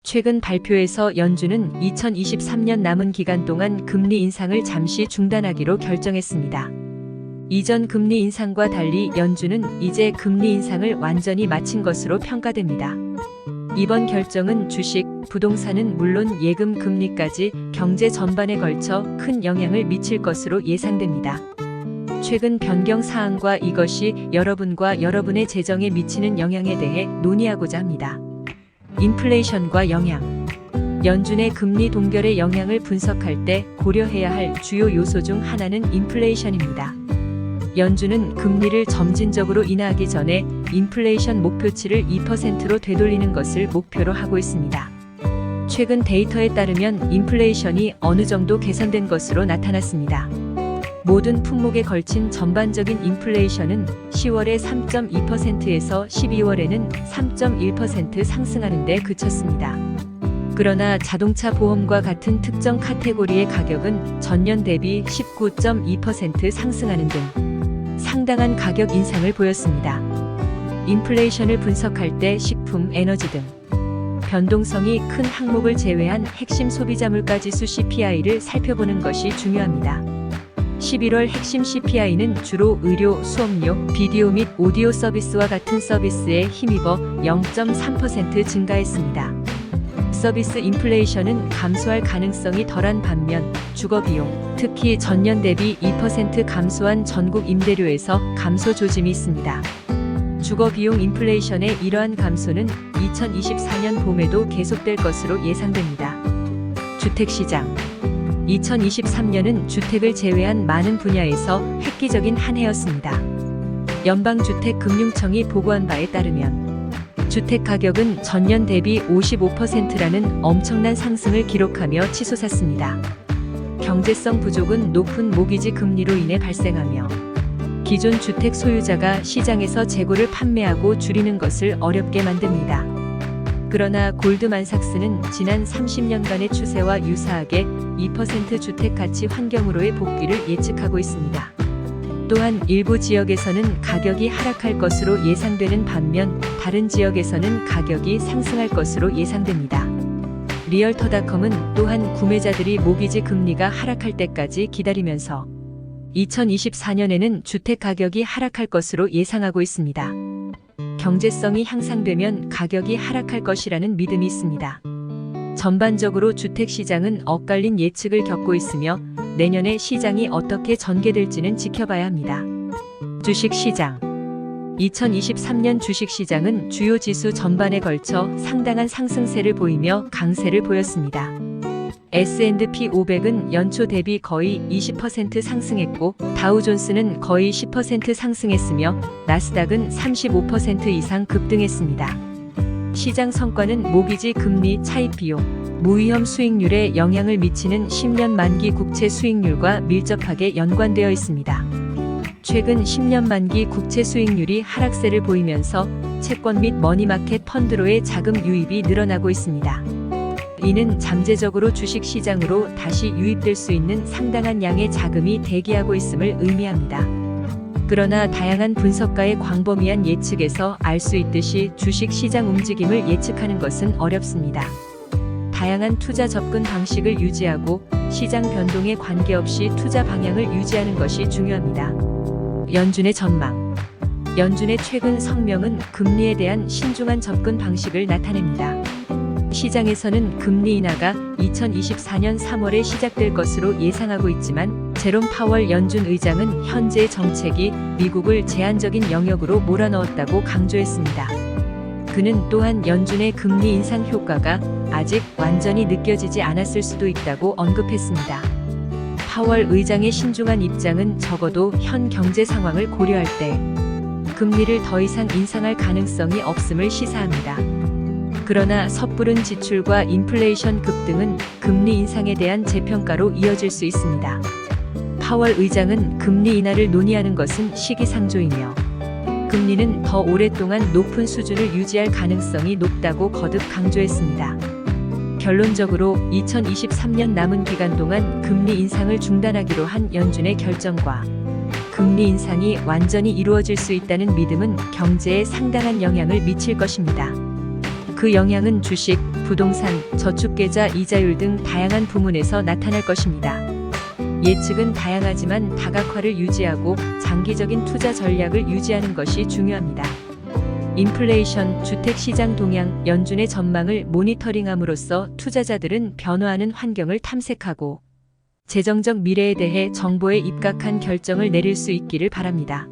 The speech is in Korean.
최근 발표에서 연준은 2023년 남은 기간 동안 금리 인상을 잠시 중단하기로 결정했습니다. 이전 금리 인상과 달리 연준은 이제 금리 인상을 완전히 마친 것으로 평가됩니다. 이번 결정은 주식, 부동산은 물론 예금 금리까지 경제 전반에 걸쳐 큰 영향을 미칠 것으로 예상됩니다. 최근 변경 사항과 이것이 여러분과 여러분의 재정에 미치는 영향에 대해 논의하고자 합니다. 인플레이션과 영향. 연준의 금리 동결의 영향을 분석할 때 고려해야 할 주요 요소 중 하나는 인플레이션입니다. 연준은 금리를 점진적으로 인하하기 전에 인플레이션 목표치를 2%로 되돌리는 것을 목표로 하고 있습니다. 최근 데이터에 따르면 인플레이션이 어느 정도 개선된 것으로 나타났습니다. 모든 품목에 걸친 전반적인 인플레이션은 10월에 3.2%에서 12월에는 3.1% 상승하는 데 그쳤습니다. 그러나 자동차 보험과 같은 특정 카테고리의 가격은 전년 대비 19.2% 상승하는 등 상당한 가격 인상을 보였습니다. 인플레이션을 분석할 때 식품, 에너지 등 변동성이 큰 항목을 제외한 핵심 소비자 물가지수 CPI를 살펴보는 것이 중요합니다. 11월 핵심 CPI는 주로 의료, 수업료, 비디오 및 오디오 서비스와 같은 서비스에 힘입어 0.3% 증가했습니다. 서비스 인플레이션은 감소할 가능성이 덜한 반면 주거 비용, 특히 전년 대비 2% 감소한 전국 임대료에서 감소 조짐이 있습니다. 주거 비용 인플레이션의 이러한 감소는 2024년 봄에도 계속될 것으로 예상됩니다. 주택시장. 2023년은 주택을 제외한 많은 분야에서 획기적인 한 해였습니다. 연방주택금융청이 보고한 바에 따르면 주택 가격은 전년 대비 55%라는 엄청난 상승을 기록하며 치솟았습니다. 경제성 부족은 높은 모기지 금리로 인해 발생하며 기존 주택 소유자가 시장에서 재고를 판매하고 줄이는 것을 어렵게 만듭니다. 그러나 골드만삭스는 지난 30년간의 추세와 유사하게 2% 주택 가치 환경으로의 복귀를 예측하고 있습니다. 또한 일부 지역에서는 가격이 하락할 것으로 예상되는 반면 다른 지역에서는 가격이 상승할 것으로 예상됩니다. 리얼터닷컴은 또한 구매자들이 모기지 금리가 하락할 때까지 기다리면서 2024년에는 주택 가격이 하락할 것으로 예상하고 있습니다. 경제성이 향상되면 가격이 하락할 것이라는 믿음이 있습니다. 전반적으로 주택시장은 엇갈린 예측을 겪고 있으며 내년에 시장이 어떻게 전개될지는 지켜봐야 합니다. 주식시장. 2023년 주식시장은 주요 지수 전반에 걸쳐 상당한 상승세를 보이며 강세를 보였습니다. S&P 500은 연초 대비 거의 20% 상승했고 다우존스는 거의 10% 상승했으며 나스닥은 35% 이상 급등했습니다. 시장 성과는 모기지 금리 차입 비용, 무위험 수익률에 영향을 미치는 10년 만기 국채 수익률과 밀접하게 연관되어 있습니다. 최근 10년 만기 국채 수익률이 하락세를 보이면서 채권 및 머니마켓 펀드로의 자금 유입이 늘어나고 있습니다. 이는 잠재적으로 주식시장으로 다시 유입될 수 있는 상당한 양의 자금이 대기하고 있음을 의미합니다. 그러나 다양한 분석가의 광범위한 예측에서 알 수 있듯이 주식시장 움직임을 예측하는 것은 어렵습니다. 다양한 투자 접근 방식을 유지하고 시장 변동에 관계없이 투자 방향을 유지하는 것이 중요합니다. 연준의 전망. 연준의 최근 성명은 금리에 대한 신중한 접근 방식을 나타냅니다. 시장에서는 금리 인하가 2024년 3월에 시작될 것으로 예상하고 있지만 제롬 파월 연준 의장은 현재의 정책이 미국을 제한적인 영역으로 몰아넣었다고 강조했습니다. 그는 또한 연준의 금리 인상 효과가 아직 완전히 느껴지지 않았을 수도 있다고 언급했습니다. 파월 의장의 신중한 입장은 적어도 현 경제 상황을 고려할 때 금리를 더 이상 인상할 가능성이 없음을 시사합니다. 그러나 섣부른 지출과 인플레이션 급등은 금리 인상에 대한 재평가로 이어질 수 있습니다. 파월 의장은 금리 인하를 논의하는 것은 시기상조이며 금리는 더 오랫동안 높은 수준을 유지할 가능성이 높다고 거듭 강조했습니다. 결론적으로 2023년 남은 기간 동안 금리 인상을 중단하기로 한 연준의 결정과 금리 인상이 완전히 이루어질 수 있다는 믿음은 경제에 상당한 영향을 미칠 것입니다. 그 영향은 주식, 부동산, 저축계좌 이자율 등 다양한 부문에서 나타날 것입니다. 예측은 다양하지만 다각화를 유지하고 장기적인 투자 전략을 유지하는 것이 중요합니다. 인플레이션, 주택시장 동향, 연준의 전망을 모니터링함으로써 투자자들은 변화하는 환경을 탐색하고 재정적 미래에 대해 정보에 입각한 결정을 내릴 수 있기를 바랍니다.